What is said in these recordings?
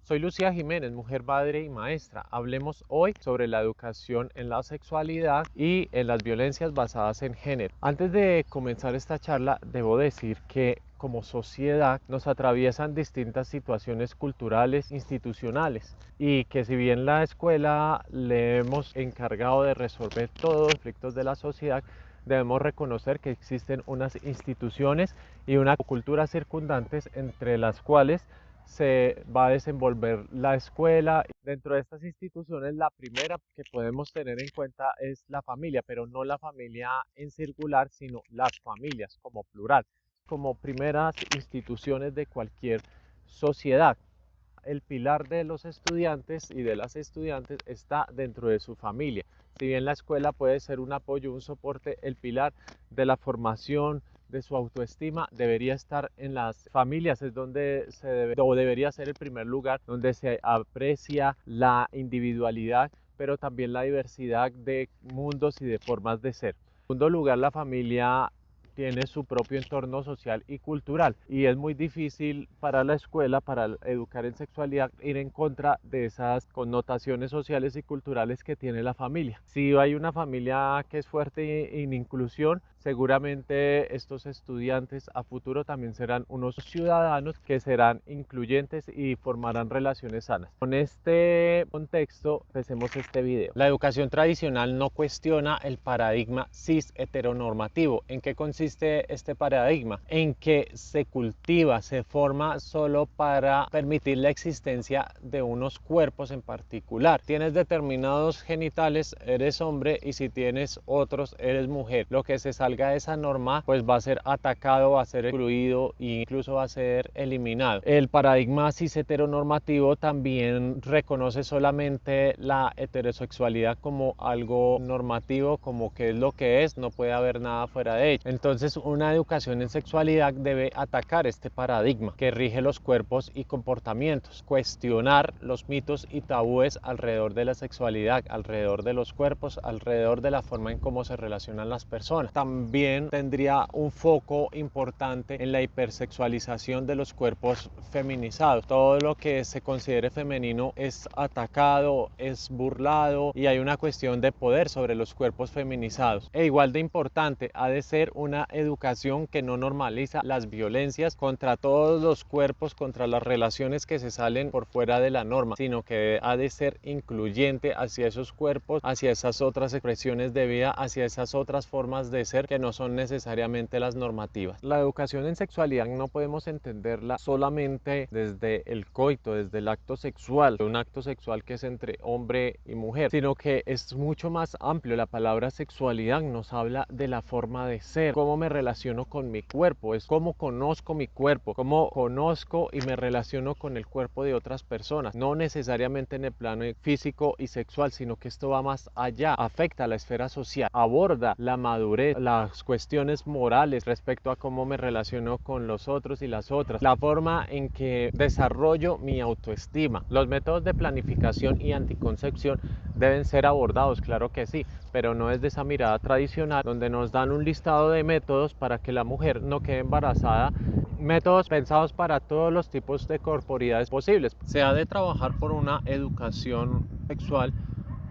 Soy Lucía Jiménez, mujer, madre y maestra. Hablemos hoy sobre la educación en la sexualidad y en las violencias basadas en género. Antes de comenzar esta charla, debo decir que como sociedad nos atraviesan distintas situaciones culturales, institucionales, y que si bien la escuela le hemos encargado de resolver todos los conflictos de la sociedad, debemos reconocer que existen unas instituciones y una cultura circundantes entre las cuales se va a desenvolver la escuela. Dentro de estas instituciones, la primera que podemos tener en cuenta es la familia, pero no la familia en singular, sino las familias como plural, como primeras instituciones de cualquier sociedad. El pilar de los estudiantes y de las estudiantes está dentro de su familia. Si bien la escuela puede ser un apoyo, un soporte, el pilar de la formación, de su autoestima, debería estar en las familias. Es donde se debe, o debería ser el primer lugar donde se aprecia la individualidad, pero también la diversidad de mundos y de formas de ser. En segundo lugar, la familia tiene su propio entorno social y cultural, y es muy difícil para la escuela, para educar en sexualidad, ir en contra de esas connotaciones sociales y culturales que tiene la familia. Si hay una familia que es fuerte en inclusión, seguramente estos estudiantes a futuro también serán unos ciudadanos que serán incluyentes y formarán relaciones sanas. Con este contexto, empecemos este video. La educación tradicional no cuestiona el paradigma cis heteronormativo. ¿En qué consiste este paradigma? En que se cultiva, se forma solo para permitir la existencia de unos cuerpos en particular. Tienes determinados genitales, eres hombre, y si tienes otros, eres mujer. Lo que se salga de esa norma pues va a ser atacado, va a ser excluido e incluso va a ser eliminado. El paradigma cis heteronormativo también reconoce solamente la heterosexualidad como algo normativo, como que es lo que es, no puede haber nada fuera de ello. Entonces una educación en sexualidad debe atacar este paradigma que rige los cuerpos y comportamientos, cuestionar los mitos y tabúes alrededor de la sexualidad, alrededor de los cuerpos, alrededor de la forma en cómo se relacionan las personas. También tendría un foco importante en la hipersexualización de los cuerpos feminizados. Todo lo que se considere femenino es atacado, es burlado, y hay una cuestión de poder sobre los cuerpos feminizados. E igual de importante, ha de ser una educación que no normaliza las violencias contra todos los cuerpos, contra las relaciones que se salen por fuera de la norma, sino que ha de ser incluyente hacia esos cuerpos, hacia esas otras expresiones de vida, hacia esas otras formas de ser que no son necesariamente las normativas. La educación en sexualidad no podemos entenderla solamente desde el coito, desde el acto sexual, un acto sexual que es entre hombre y mujer, sino que es mucho más amplio. La palabra sexualidad nos habla de la forma de ser, cómo me relaciono con mi cuerpo, es cómo conozco mi cuerpo, cómo conozco y me relaciono con el cuerpo de otras personas, no necesariamente en el plano físico y sexual, sino que esto va más allá, afecta a la esfera social, aborda la madurez, las cuestiones morales respecto a cómo me relaciono con los otros y las otras, la forma en que desarrollo mi autoestima. Los métodos de planificación y anticoncepción deben ser abordados, claro que sí, pero no desde esa mirada tradicional donde nos dan un listado de métodos para que la mujer no quede embarazada, métodos pensados para todos los tipos de corporidades posibles. Se ha de trabajar por una educación sexual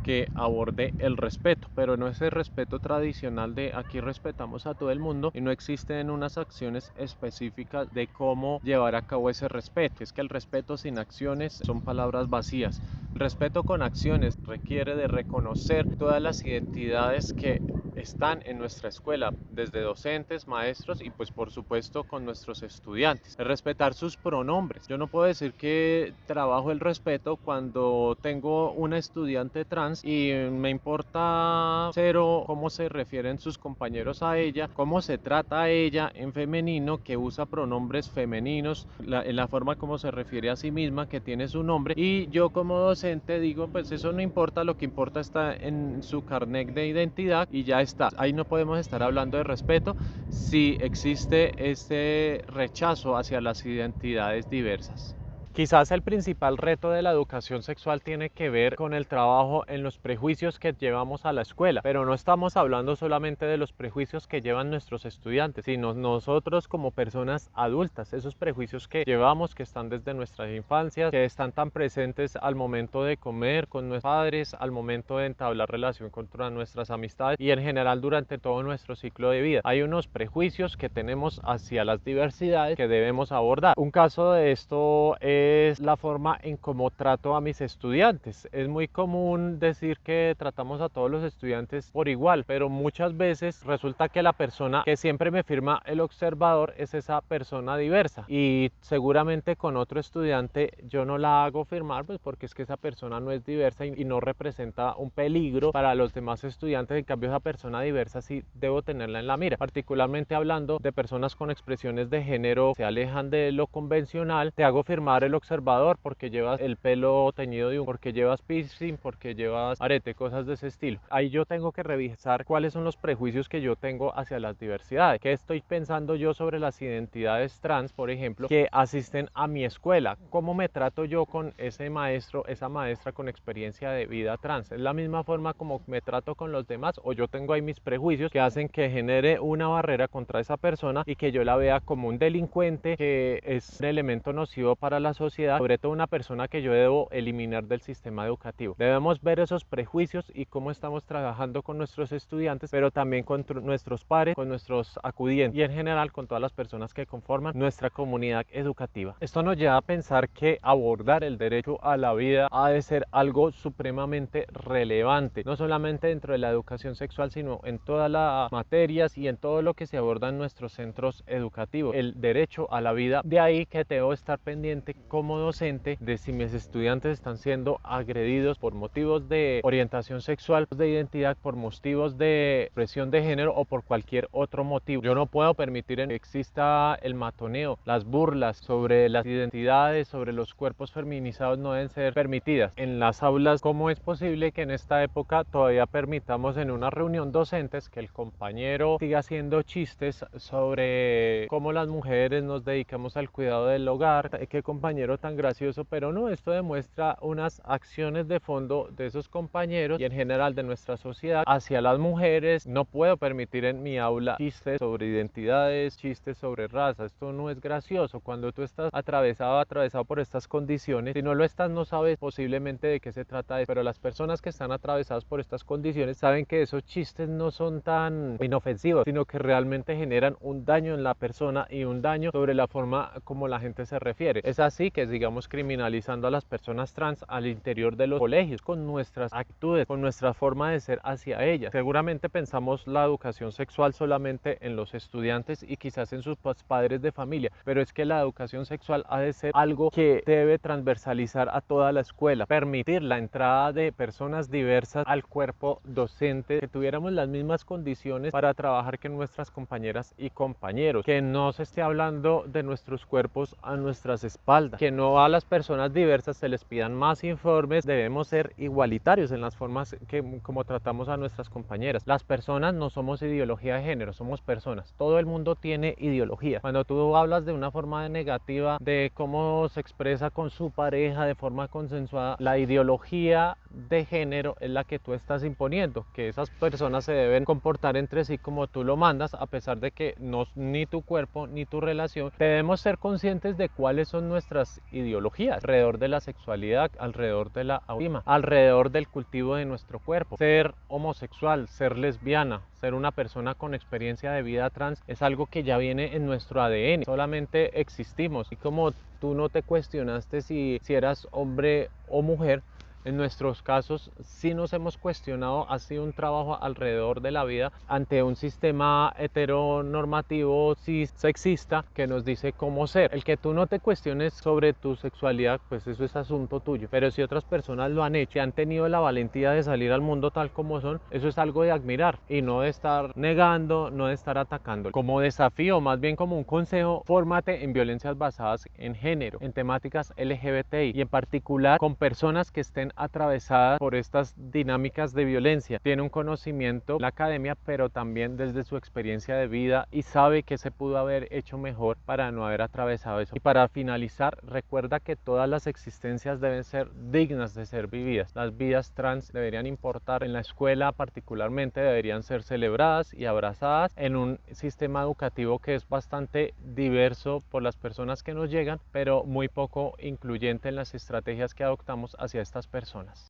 que aborde el respeto, pero no es el respeto tradicional de aquí respetamos a todo el mundo, y no existen unas acciones específicas de cómo llevar a cabo ese respeto. Es que el respeto sin acciones son palabras vacías. El respeto con acciones requiere de reconocer todas las identidades que están en nuestra escuela, desde docentes, maestros y pues por supuesto con nuestros estudiantes. Respetar sus pronombres. Yo no puedo decir que trabajo el respeto cuando tengo una estudiante trans y me importa cero cómo se refieren sus compañeros a ella, cómo se trata a ella en femenino, que usa pronombres femeninos, en la forma como se refiere a sí misma, que tiene su nombre, y yo como docente digo pues eso no importa, lo que importa está en su carnet de identidad y ya está. Ahí no podemos estar hablando de respeto si existe este rechazo hacia las identidades diversas. Quizás el principal reto de la educación sexual tiene que ver con el trabajo en los prejuicios que llevamos a la escuela, pero no estamos hablando solamente de los prejuicios que llevan nuestros estudiantes, sino nosotros como personas adultas, esos prejuicios que llevamos, que están desde nuestras infancias, que están tan presentes al momento de comer con nuestros padres, al momento de entablar relación con nuestras amistades y en general durante todo nuestro ciclo de vida. Hay unos prejuicios que tenemos hacia las diversidades que debemos abordar. Un caso de esto es la forma en cómo trato a mis estudiantes. Es muy común decir que tratamos a todos los estudiantes por igual, pero muchas veces resulta que la persona que siempre me firma el observador es esa persona diversa y seguramente con otro estudiante yo no la hago firmar, pues porque es que esa persona no es diversa y no representa un peligro para los demás estudiantes. En cambio, esa persona diversa sí debo tenerla en la mira, particularmente hablando de personas con expresiones de género que se alejan de lo convencional. Te hago firmar el observador porque llevas el pelo teñido de un, porque llevas piercing, porque llevas arete, cosas de ese estilo. Ahí yo tengo que revisar cuáles son los prejuicios que yo tengo hacia las diversidades. ¿Qué estoy pensando yo sobre las identidades trans, por ejemplo, que asisten a mi escuela? ¿Cómo me trato yo con ese maestro, esa maestra con experiencia de vida trans? ¿Es la misma forma como me trato con los demás o yo tengo ahí mis prejuicios que hacen que genere una barrera contra esa persona y que yo la vea como un delincuente, que es un elemento nocivo para la sociedad, sobre todo una persona que yo debo eliminar del sistema educativo? Debemos ver esos prejuicios y cómo estamos trabajando con nuestros estudiantes, pero también con nuestros pares, con nuestros acudientes y en general con todas las personas que conforman nuestra comunidad educativa. Esto nos lleva a pensar que abordar el derecho a la vida ha de ser algo supremamente relevante, no solamente dentro de la educación sexual, sino en todas las materias y en todo lo que se aborda en nuestros centros educativos. El derecho a la vida, de ahí que debo estar pendiente como docente de si mis estudiantes están siendo agredidos por motivos de orientación sexual, de identidad, por motivos de expresión de género o por cualquier otro motivo. Yo no puedo permitir que exista el matoneo, las burlas sobre las identidades, sobre los cuerpos feminizados no deben ser permitidas en las aulas. ¿Cómo es posible que en esta época todavía permitamos en una reunión docentes que el compañero siga haciendo chistes sobre cómo las mujeres nos dedicamos al cuidado del hogar? Qué compañero tan gracioso, pero no, esto demuestra unas acciones de fondo de esos compañeros y en general de nuestra sociedad hacia las mujeres. No puedo permitir en mi aula chistes sobre identidades, chistes sobre raza. Esto no es gracioso. Cuando tú estás atravesado por estas condiciones, si no lo estás, no sabes posiblemente de qué se trata eso, pero las personas que están atravesadas por estas condiciones saben que esos chistes no son tan inofensivos, sino que realmente generan un daño en la persona y un daño sobre la forma como la gente se refiere. Es así que sigamos criminalizando a las personas trans al interior de los colegios con nuestras actitudes, con nuestra forma de ser hacia ellas. Seguramente pensamos la educación sexual solamente en los estudiantes y quizás en sus padres de familia, pero es que la educación sexual ha de ser algo que debe transversalizar a toda la escuela, permitir la entrada de personas diversas al cuerpo docente, que tuviéramos las mismas condiciones para trabajar que nuestras compañeras y compañeros, que no se esté hablando de nuestros cuerpos a nuestras espaldas, que no a las personas diversas se les pidan más informes. Debemos ser igualitarios en las formas que como tratamos a nuestras compañeras. Las personas no somos ideología de género, somos personas. Todo el mundo tiene ideología. Cuando tú hablas de una forma negativa de cómo se expresa con su pareja de forma consensuada, la ideología de género es la que tú estás imponiendo, que esas personas se deben comportar entre sí como tú lo mandas, a pesar de que no ni tu cuerpo ni tu relación. Debemos ser conscientes de cuáles son nuestras ideologías alrededor de la sexualidad, alrededor de la autoestima, alrededor del cultivo de nuestro cuerpo. Ser homosexual, ser lesbiana, ser una persona con experiencia de vida trans es algo que ya viene en nuestro ADN. Solamente existimos y como tú no te cuestionaste si eras hombre o mujer, en nuestros casos sí nos hemos cuestionado. Ha sido un trabajo alrededor de la vida ante un sistema heteronormativo cis sexista que nos dice cómo ser. El que tú no te cuestiones sobre tu sexualidad, pues eso es asunto tuyo, pero si otras personas lo han hecho y han tenido la valentía de salir al mundo tal como son, eso es algo de admirar y no de estar negando, no de estar atacando. Como desafío, más bien como un consejo, fórmate en violencias basadas en género, en temáticas LGBTI y en particular con personas que estén atravesadas por estas dinámicas de violencia. Tiene un conocimiento en la academia, pero también desde su experiencia de vida y sabe que se pudo haber hecho mejor para no haber atravesado eso. Y para finalizar, recuerda que todas las existencias deben ser dignas de ser vividas. Las vidas trans deberían importar en la escuela, particularmente deberían ser celebradas y abrazadas en un sistema educativo que es bastante diverso por las personas que nos llegan, pero muy poco incluyente en las estrategias que adoptamos hacia estas personas.